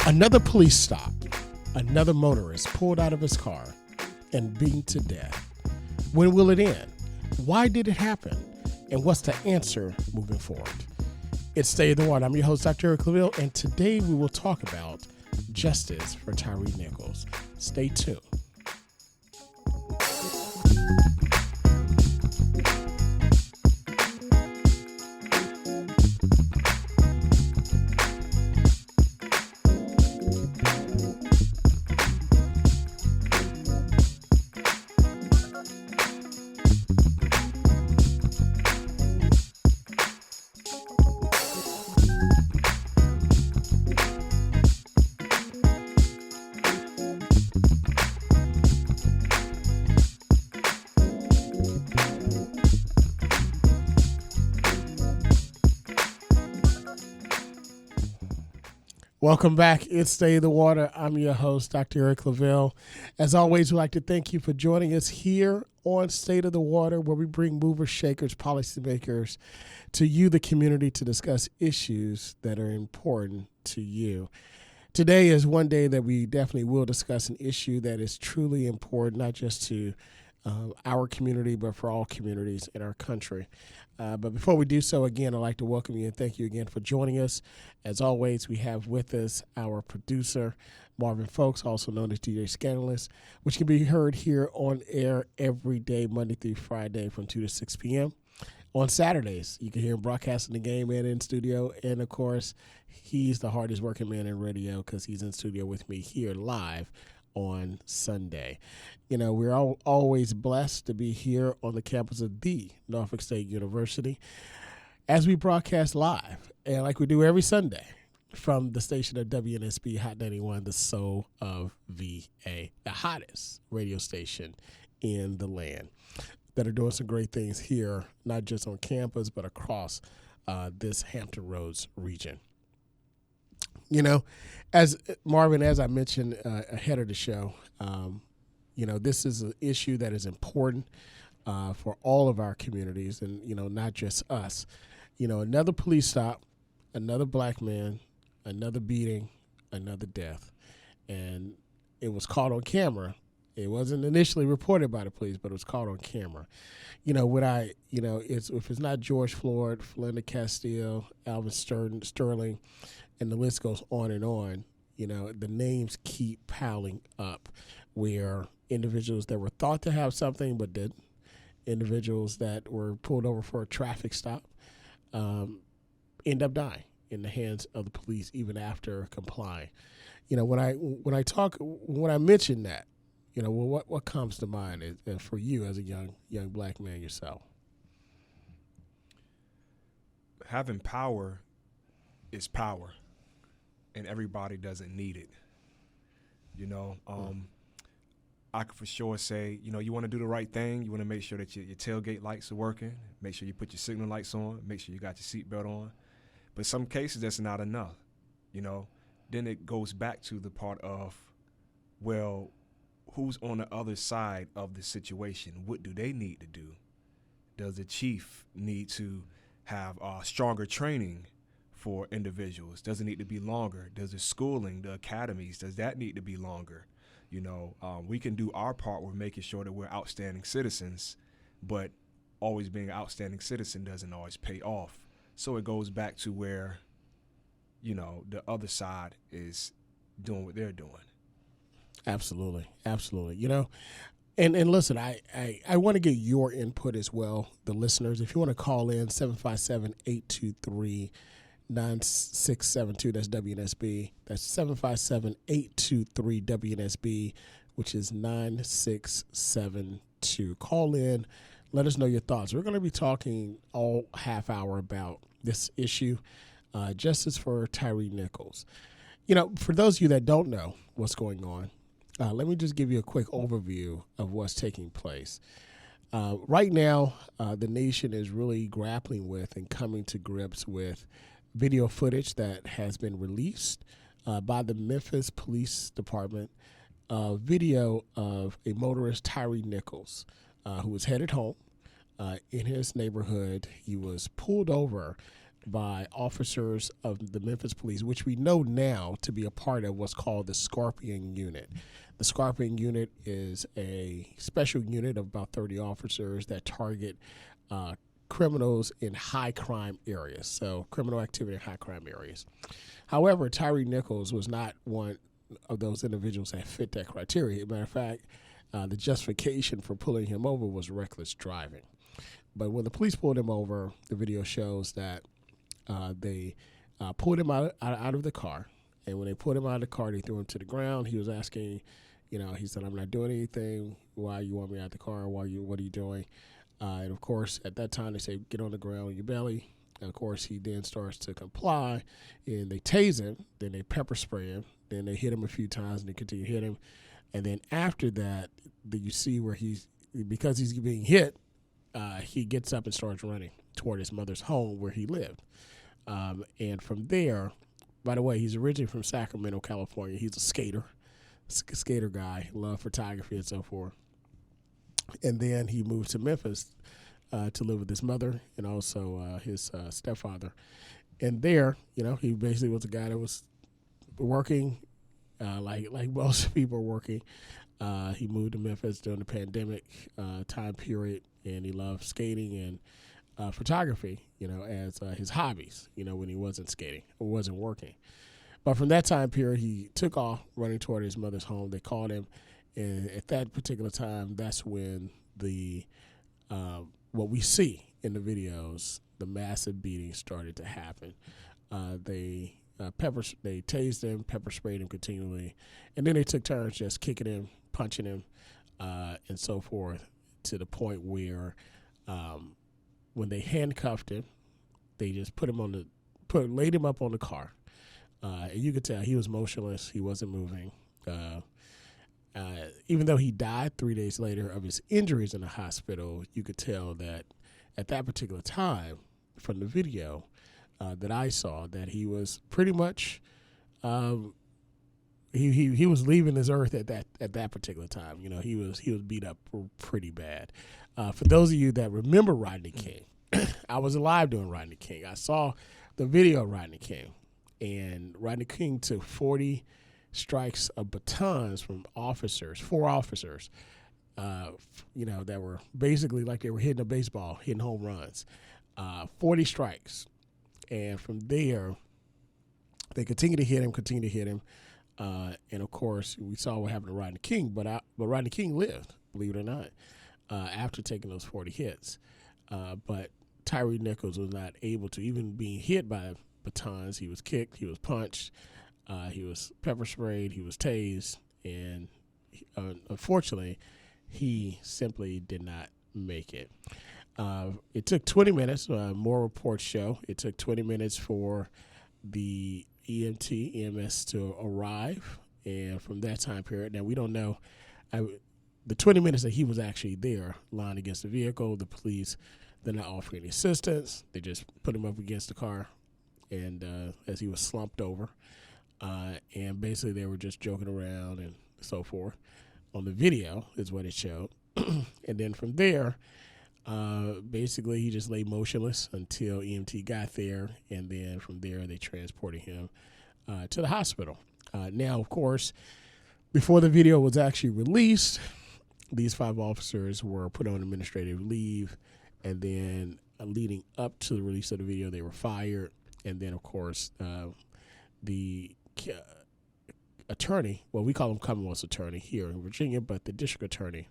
Another police stop. Another motorist pulled out of his car and beaten to death. When will it end? Why did it happen? And what's the answer moving forward? It's Stay in the Water. I'm your host, Dr. Claville, and today we will talk about justice for Tyre Nichols. Stay tuned. Welcome back. It's Stay in the Water. I'm your host, Dr. Eric Claville. As always, we'd like to thank you for joining us here on State of the Water, where we bring movers, shakers, policymakers to you, the community, to discuss issues that are important to you. Today is one day that we definitely will discuss an issue that is truly important, not just to our community, but for all communities in our country. But before we do so, again, I'd like to welcome you and thank you again for joining us. As always, we have with us our producer, Marvin Folks, also known as DJ Scandalous, which can be heard here on air every day, Monday through Friday from 2 to 6 p.m. On Saturdays, you can hear him broadcasting the game and in studio. And, of course, he's the hardest working man in radio because he's in studio with me here live on Sunday. You know, we're always blessed to be here on the campus of the Norfolk State University as we broadcast live, and like we do every Sunday, from the station of WNSB Hot 91, the soul of VA, the hottest radio station in the land, that are doing some great things here, not just on campus, but across this Hampton Roads region. You know, as Marvin, as I mentioned ahead of the show, you know, this is an issue that is important for all of our communities and, you know, not just us. You know, another police stop, another black man, another beating, another death. And it was caught on camera. It wasn't initially reported by the police, but it was caught on camera. You know, if it's not George Floyd, Philando Castile, Alvin Sterling, and the list goes on and on, you know, the names keep piling up where individuals that were thought to have something but didn't, individuals that were pulled over for a traffic stop, end up dying in the hands of the police even after complying. You know, when I mention that, you know, well, what comes to mind is for you as a young black man yourself? Having power is power, and everybody doesn't need it. You know, I can for sure say, you know, you want to do the right thing. You want to make sure that your tailgate lights are working. Make sure you put your signal lights on. Make sure you got your seatbelt on. But some cases, that's not enough. You know, then it goes back to the part of, well, who's on the other side of the situation? What do they need to do? Does the chief need to have stronger training for individuals? Does it need to be longer? Does the schooling, the academies, does that need to be longer? You know, we can do our part with making sure that we're outstanding citizens, but always being an outstanding citizen doesn't always pay off. So it goes back to where, you know, the other side is doing what they're doing. Absolutely. Absolutely. You know, and listen, I want to get your input as well, the listeners. If you want to call in, 757-823-9672, that's WNSB. That's 757-823-WNSB, which is 9672. Call in. Let us know your thoughts. We're going to be talking all half hour about this issue, justice for Tyre Nichols. You know, for those of you that don't know what's going on, let me just give you a quick overview of what's taking place. Right now, the nation is really grappling with and coming to grips with video footage that has been released by the Memphis Police Department, video of a motorist, Tyre Nichols, who was headed home in his neighborhood. He was pulled over by officers of the Memphis Police, which we know now to be a part of what's called the Scorpion Unit. The Scorpion Unit is a special unit of about 30 officers that target criminals in high crime areas, so criminal activity in high crime areas. However, Tyre Nichols was not one of those individuals that fit that criteria. As a matter of fact, the justification for pulling him over was reckless driving. But when the police pulled him over, the video shows that they pulled him out of the car. And when they pulled him out of the car, they threw him to the ground. He was asking, he said, "I'm not doing anything. Why you want me out of the car? What are you doing?" And of course, at that time, they say, "Get on the ground on your belly." And of course, he then starts to comply, and they tase him. Then they pepper spray him. Then they hit him a few times, and they continue to hit him. And then after that, you see where because he's being hit, he gets up and starts running toward his mother's home where he lived. And from there, by the way, he's originally from Sacramento, California. He's a skater guy, loved photography and so forth. And then he moved to Memphis to live with his mother and also his stepfather. And there, he basically was a guy that was working like most people are working. He moved to Memphis during the pandemic time period, and he loved skating and photography, as his hobbies, when he wasn't skating or wasn't working. But from that time period, he took off running toward his mother's home. They called him, and at that particular time, that's when the what we see in the videos, the massive beating started to happen. They tased him, pepper sprayed him continually, and then they took turns just kicking him, punching him, and so forth, to the point where when they handcuffed him, they just laid him up on the car, and you could tell he was motionless. He wasn't moving. Even though he died 3 days later of his injuries in the hospital, you could tell that at that particular time, from the video that I saw, that he was pretty much he was leaving this earth at that particular time. He was beat up pretty bad. For those of you that remember Rodney King, I was alive during Rodney King. I saw the video of Rodney King, and Rodney King took 40 strikes of batons from four officers, that were basically like they were hitting a baseball, hitting home runs, 40 strikes. And from there, they continue to hit him. And of course, we saw what happened to Rodney King, but Rodney King lived, believe it or not, after taking those 40 hits. But Tyre Nichols was not able to, even being hit by batons. He was kicked, he was punched, he was pepper sprayed, he was tased, and unfortunately, he simply did not make it. It took 20 minutes, more reports show. It took 20 minutes for the EMS to arrive, and from that time period, now we don't know, the 20 minutes that he was actually there, lying against the vehicle, the police, they're not offering any assistance. They just put him up against the car, and as he was slumped over, and basically they were just joking around and so forth. On the video is what it showed. And then from there, basically he just lay motionless until EMT got there, and then from there they transported him to the hospital. Now, of course, before the video was actually released, these 5 officers were put on administrative leave, and then leading up to the release of the video, they were fired. And then, of course, the attorney, well, we call him Commonwealth's attorney here in Virginia, but the district attorney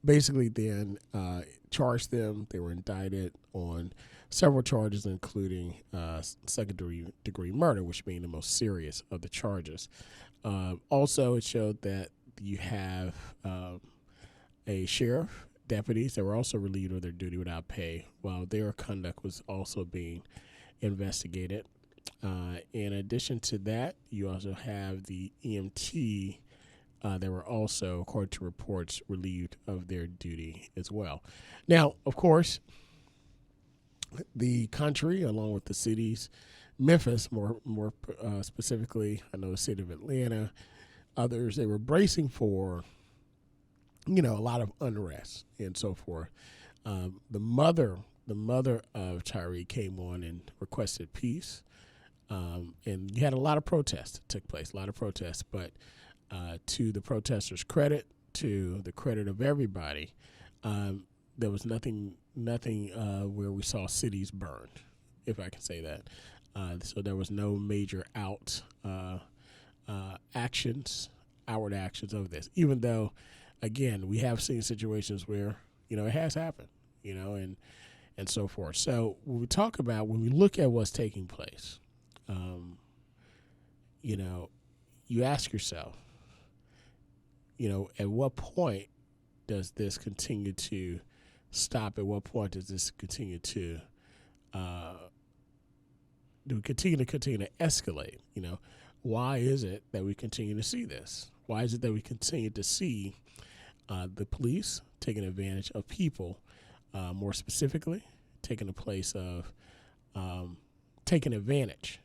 basically then charged them. They were indicted on several charges, including second-degree murder, which being the most serious of the charges. Also, it showed that you have a sheriff, deputies that were also relieved of their duty without pay, while their conduct was also being investigated. In addition to that, you also have the EMT that were also, according to reports, relieved of their duty as well. Now, of course, the country, along with the cities, Memphis more specifically, I know the city of Atlanta, others, they were bracing for, a lot of unrest and so forth. The mother the mother of Tyre came on and requested peace. And you had a lot of protests that took place, a lot of protests. But to the protesters' credit, to the credit of everybody, there was nothing where we saw cities burned, if I can say that. So there was no major outward actions of this, even though, again, we have seen situations where, it has happened, and so forth. So when we look at what's taking place, you ask yourself, at what point does this continue to stop? At what point does this continue to do we continue to escalate? Why is it that we continue to see this? Why is it that we continue to see the police taking advantage of people, more specifically, taking the place of taking advantage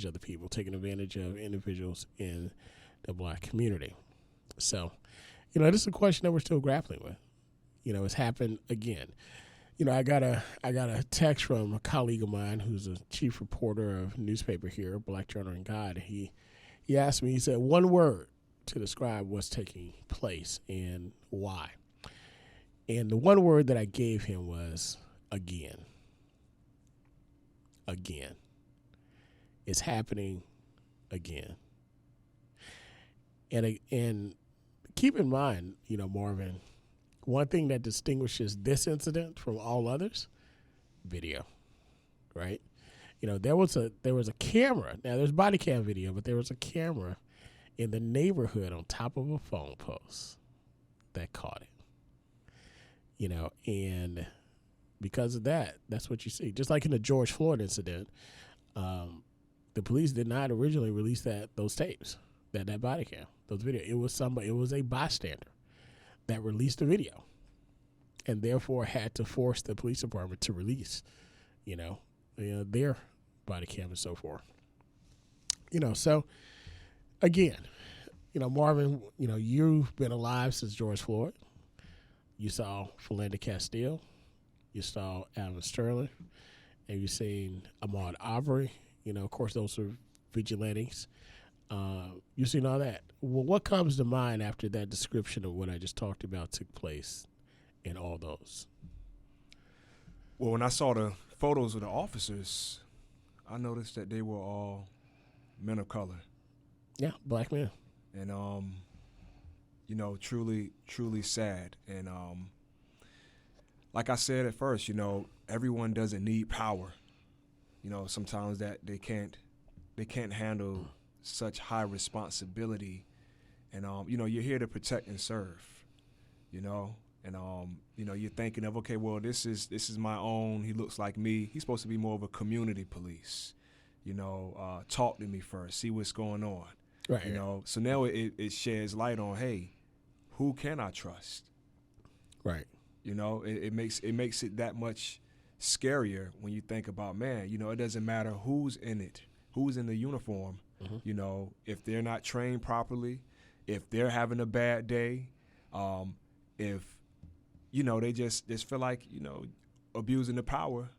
of the people, taking advantage of individuals in the Black community? So, this is a question that we're still grappling with. It's happened again. I got a text from a colleague of mine who's a chief reporter of a newspaper here, Black Journal and Guide. He asked me, he said, one word to describe what's taking place and why. And the one word that I gave him was again. Again. It's happening again. And keep in mind, Marvin, one thing that distinguishes this incident from all others, video, right? There was a camera. Now there's body cam video, but there was a camera in the neighborhood on top of a phone post that caught it. And because of that, that's what you see. Just like in the George Floyd incident, the police did not originally release those tapes, that body cam, those video. It was a bystander that released the video, and therefore had to force the police department to release, their body cam and so forth. So again, Marvin, you've been alive since George Floyd. You saw Philando Castile, you saw Alvin Sterling, and you've seen Ahmaud Arbery. Of course, those are vigilantes. You've seen all that. Well, what comes to mind after that description of what I just talked about took place in all those? Well, when I saw the photos of the officers, I noticed that they were all men of color. Yeah, Black men. And, truly, truly sad. And like I said at first, everyone doesn't need power. Sometimes that they can't handle such high responsibility, and you're here to protect and serve, and you're thinking of, okay, well, this is my own. He looks like me. He's supposed to be more of a community police, talk to me first, see what's going on, right? So now it sheds light on, hey, who can I trust, right? It makes it that much scarier when you think about, man, it doesn't matter who's in it, who's in the uniform. Mm-hmm. If they're not trained properly, if they're having a bad day, if they just feel like abusing the power,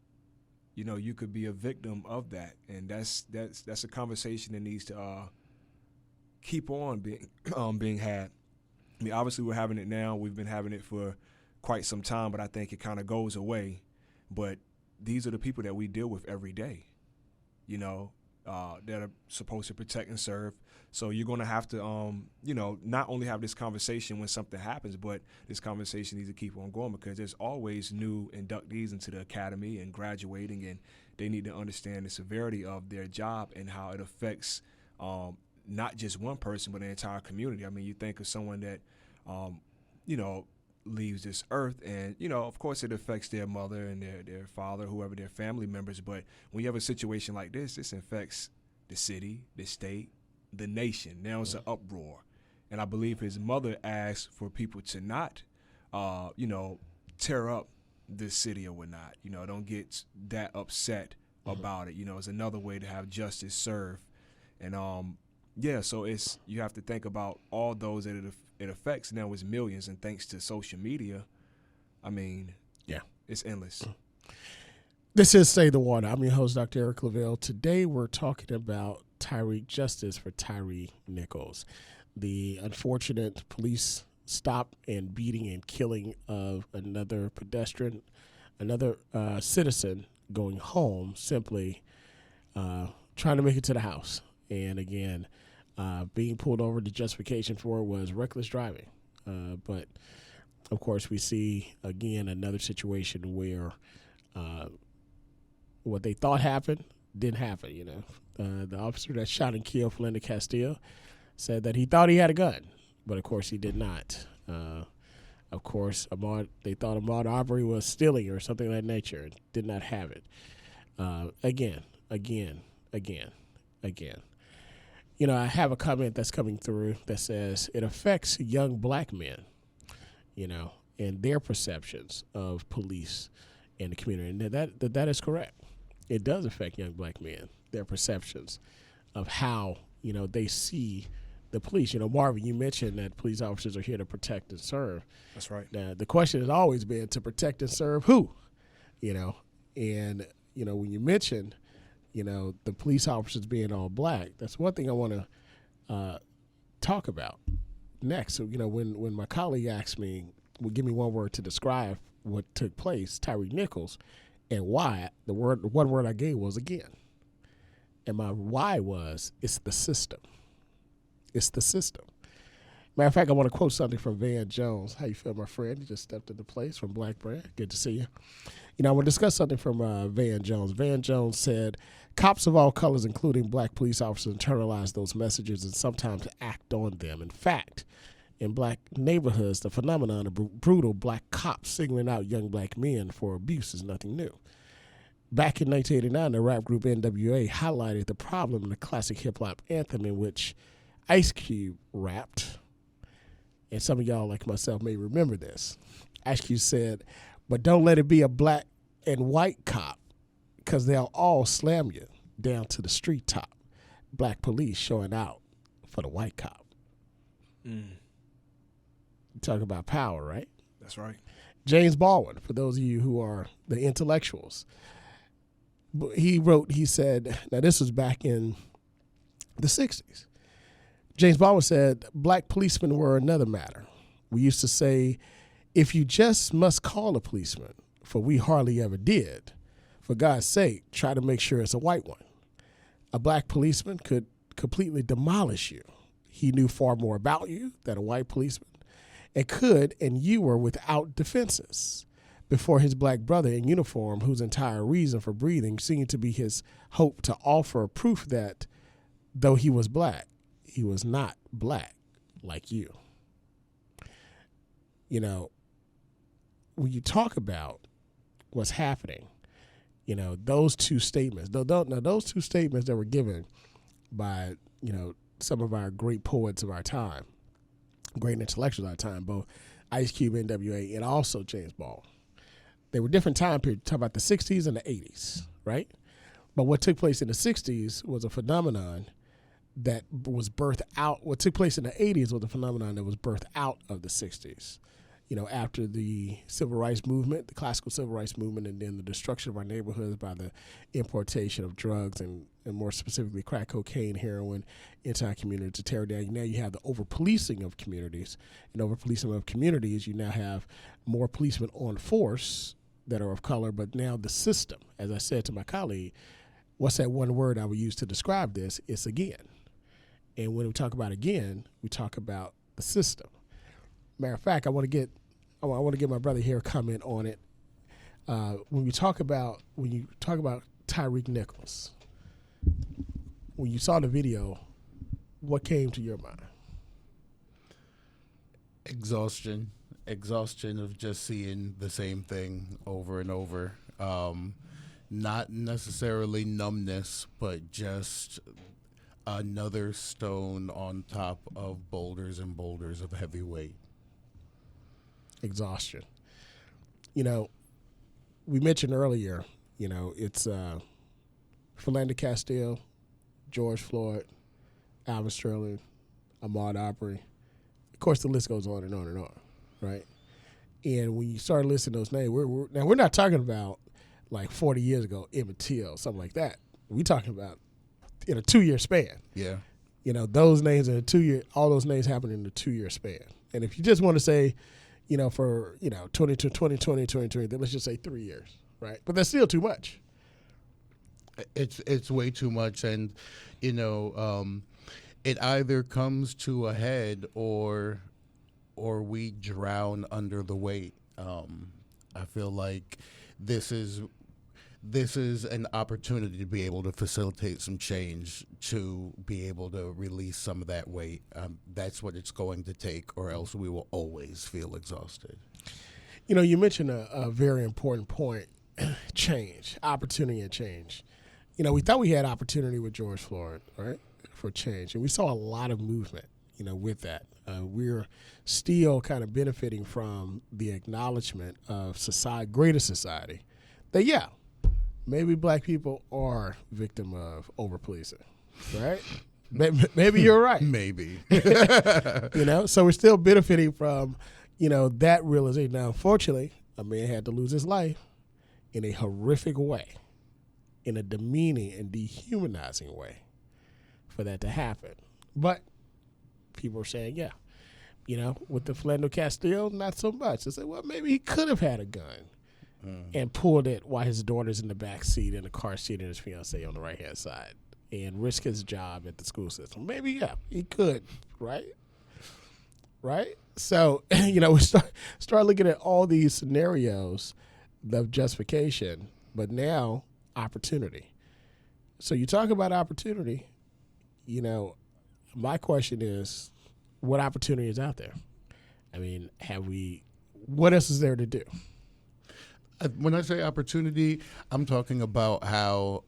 you could be a victim of that, and that's a conversation that needs to keep on being had. I mean, obviously we're having it now. We've been having it for quite some time, but I think it kind of goes away. But these are the people that we deal with every day, that are supposed to protect and serve. So you're going to have to, not only have this conversation when something happens, but this conversation needs to keep on going, because there's always new inductees into the academy and graduating, and they need to understand the severity of their job and how it affects not just one person, but the entire community. I mean, you think of someone that, leaves this earth, and of course it affects their mother and their father, whoever their family members, but when you have a situation like this affects the city, the state, the nation. Now it's an uproar, and I believe his mother asked for people to not tear up this city or whatnot. Don't get that upset about it. It's another way to have justice served, and so you have to think about all those that it affects. Now it's millions, and thanks to social media, I mean, It's endless. This is Stay the Water. I'm your host, Dr. Eric Claville. Today we're talking about justice for Tyre Nichols, the unfortunate police stop and beating and killing of another pedestrian, another citizen going home, simply trying to make it to the house. And again, being pulled over, the justification for it was reckless driving. But of course, we see again another situation where what they thought happened didn't happen. You know, the officer that shot and killed Philando Castile said that he thought he had a gun, but of course he did not. Of course, they thought Ahmaud Arbery was stealing or something of that nature and did not have it. Again. You know, I have a comment that's coming through that says it affects young black men, you know, and their perceptions of police and the community. And that is correct. It does affect young black men, their perceptions of how, you know, they see the police. You know, Marvin, you mentioned that police officers are here to protect and serve. That's right. Now, the question has always been to protect and serve who? You know, and, you know, when you mentioned, you know, the police officers being all black, that's one thing I want to talk about next. So, you know, when my colleague asked me, well, give me one word to describe what took place, Tyre Nichols, and why, one word I gave was again. And my why was, it's the system. It's the system. Matter of fact, I want to quote something from Van Jones. How you feel, my friend? You just stepped into place from Black Brand. Good to see you. You know, I want to discuss something from Van Jones. Van Jones said, cops of all colors, including black police officers, internalize those messages and sometimes act on them. In fact, in black neighborhoods, the phenomenon of brutal black cops singling out young black men for abuse is nothing new. Back in 1989, the rap group NWA highlighted the problem in the classic hip-hop anthem in which Ice Cube rapped. And some of y'all, like myself, may remember this. Ice Cube said, but don't let it be a black and white cop, because they'll all slam you down to the street top. Black police showing out for the white cop. Talk about power, right? That's right. James Baldwin, for those of you who are the intellectuals, he said, now this was back in the 60s. James Baldwin said, black policemen were another matter. We used to say, if you just must call a policeman, for we hardly ever did, for God's sake, try to make sure it's a white one. A black policeman could completely demolish you. He knew far more about you than a white policeman, and you were without defenses. Before his black brother in uniform, whose entire reason for breathing seemed to be his hope to offer proof that, though he was black, he was not black like you. You know, when you talk about what's happening, you know, those two statements, those two statements that were given by, you know, some of our great poets of our time, great intellectuals of our time, both Ice Cube, NWA, and also James Baldwin. They were different time periods, talk about the 60s and the 80s, right? But what took place in the 60s was a phenomenon that was birthed out. What took place in the 80s was a phenomenon that was birthed out of the 60s. You know, after the civil rights movement, the classical civil rights movement, and then the destruction of our neighborhoods by the importation of drugs and more specifically crack cocaine, heroin into our community to tear down. Now you have the over-policing of communities. And over-policing of communities, you now have more policemen on force that are of color, but now the system, as I said to my colleague, what's that one word I would use to describe this? It's again. And when we talk about again, we talk about the system. Matter of fact, I want to get my brother here comment on it. When you talk about Tyre Nichols, when you saw the video, what came to your mind? Exhaustion of just seeing the same thing over and over. Not necessarily numbness, but just another stone on top of boulders and boulders of heavy weight. Exhaustion. You know, we mentioned earlier, you know, it's Philando Castile, George Floyd, Alvin Sterling, Ahmaud Arbery. Of course, the list goes on and on and on, right? And when you start listing those names, we're not talking about like 40 years ago, Emmett Till, something like that. We're talking about in a 2-year span. Yeah. Those names in a 2-year, all those names happen in a 2-year span. And if you just want to say, for 2020, then let's just say 3 years, right? But that's still too much. It's way too much, and it either comes to a head or we drown under the weight. I feel like this is an opportunity to be able to facilitate some change, to be able to release some of that weight. That's what it's going to take, or else we will always feel exhausted. You mentioned a very important point, opportunity and change. We thought we had opportunity with George Floyd, right, for change. And we saw a lot of movement, with that. We're still kind of benefiting from the acknowledgement of greater society that, maybe black people are victim of over-policing, right? Maybe you're right. Maybe. So we're still benefiting from, that realization. Now, unfortunately, a man had to lose his life in a horrific way, in a demeaning and dehumanizing way for that to happen. But people are saying, with the Philando Castile, not so much. They say, well, maybe he could have had a gun and pulled it while his daughter's in the back seat and the car seat and his fiance on the right-hand side and risk his job at the school system. Maybe, he could, right? Right? So, we start looking at all these scenarios of justification, but now opportunity. So you talk about opportunity, my question is, what opportunity is out there? I mean, what else is there to do? When I say opportunity, I'm talking about how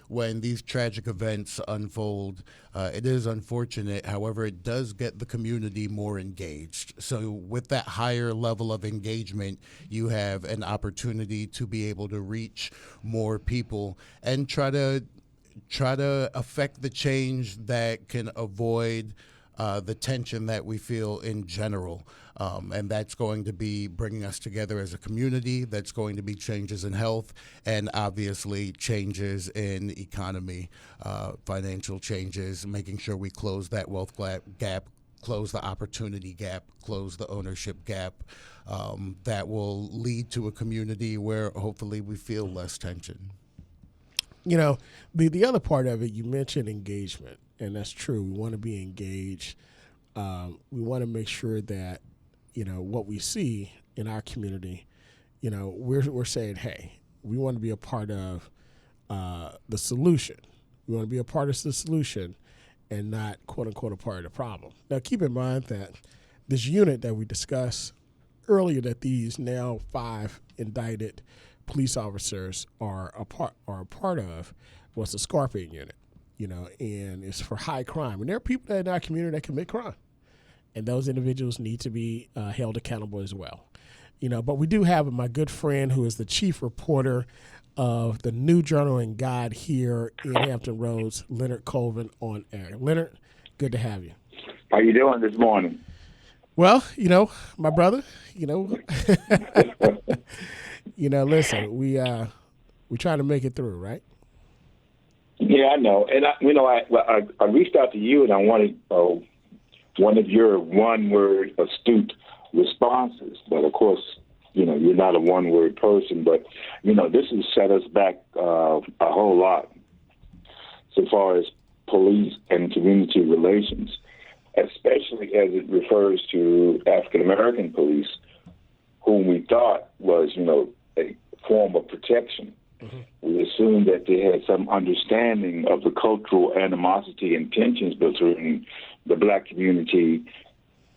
when these tragic events unfold, it is unfortunate. However, it does get the community more engaged. So with that higher level of engagement, you have an opportunity to be able to reach more people and try to affect the change that can avoid the tension that we feel in general. And that's going to be bringing us together as a community. That's going to be changes in health and obviously changes in economy, financial changes, making sure we close that wealth gap, close the opportunity gap, close the ownership gap. That will lead to a community where hopefully we feel less tension. The other part of it, you mentioned engagement, and that's true. We want to be engaged. We want to make sure that, what we see in our community, we're saying, hey, we want to be a part of the solution. We want to be a part of the solution and not, quote unquote, a part of the problem. Now, keep in mind that this unit that we discussed earlier, that these now 5 indicted police officers are a part of, was the Scorpion unit, and it's for high crime. And there are people that in our community that commit crime, and those individuals need to be held accountable as well. But we do have my good friend who is the chief reporter of the New Journal and Guide here in Hampton Roads, Leonard Colvin, on air. Leonard, good to have you. How you doing this morning? Well, my brother, listen, we trying to make it through, right? Yeah, I know. And I reached out to you, and I wanted one of your one-word astute responses. But of course, you're not a one-word person. But this has set us back a whole lot so far as police and community relations, especially as it refers to African American police, whom we thought was a form of protection. Mm-hmm. We assumed that they had some understanding of the cultural animosity and tensions between the black community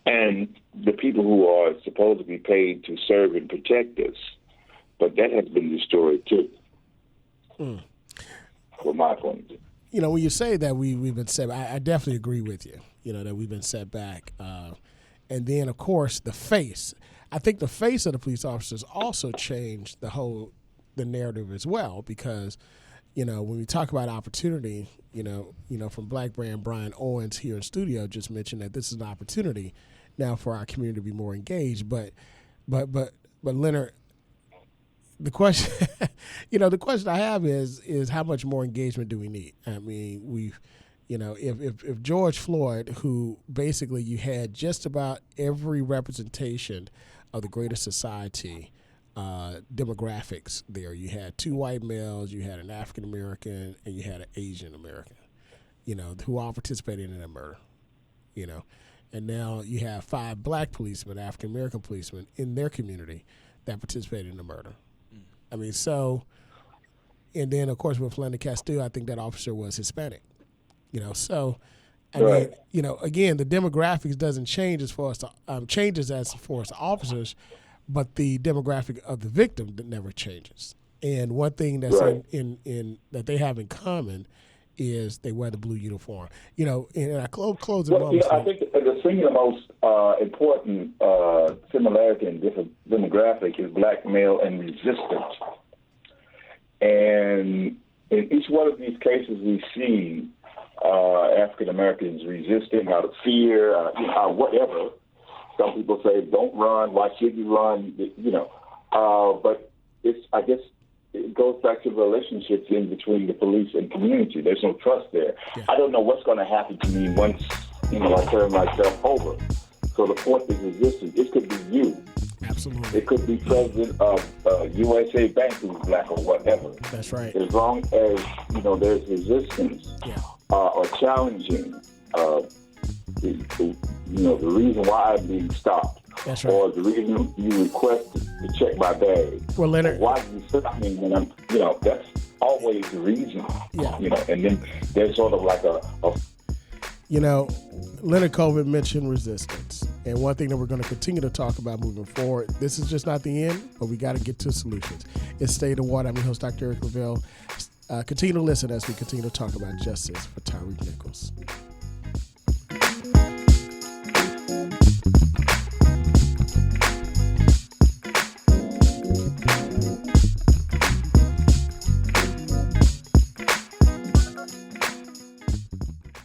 and the people who are supposed to be paid to serve and protect us. But that has been destroyed too, from my point of view. When you say that we've been set back, I definitely agree with you, that we've been set back. And then, of course, I think the face of the police officers also changed the narrative as well, because, when we talk about opportunity, from Black Brand, Brian Owens here in studio just mentioned that this is an opportunity now for our community to be more engaged. But But Leonard, the question, the question I have is how much more engagement do we need? I mean, if George Floyd, who basically you had just about every representation of the greater society, demographics there. You had 2 white males, you had an African American, and you had an Asian American, who all participated in that murder, And now you have 5 black policemen, African American policemen in their community that participated in the murder. I mean, and then of course with Philando Castile, I think that officer was Hispanic, So, Right. Again, the demographics doesn't change as far as changes as far as the officers, but the demographic of the victim that never changes. And one thing that's Right. in that they have in common is they wear the blue uniform. And I closing Well, moments. I think the single most important similarity in different demographic is black male and resistance. And in each one of these cases, we see African Americans resisting out of fear, whatever. Some people say, "Don't run. Why should you run?" But I guess it goes back to relationships in between the police and community. There's no trust there. Yeah. I don't know what's going to happen to me once I turn myself over. So the fourth is resistance. It could be you. Absolutely. It could be president of USA Bank who's black or whatever. That's right. As long as there's resistance or challenging the reason why I'm being stopped. That's right. Or the reason you request to check my bag. Well, Leonard, why do you stop me when I'm, that's always the reason. Yeah. And then there's sort of like a Leonard Colvin mentioned resistance. And one thing that we're going to continue to talk about moving forward, this is just not the end, but we got to get to solutions. It's Stay in the Water. I'm your host, Dr. Eric Claville. Continue to listen as we continue to talk about justice for Tyre Nichols.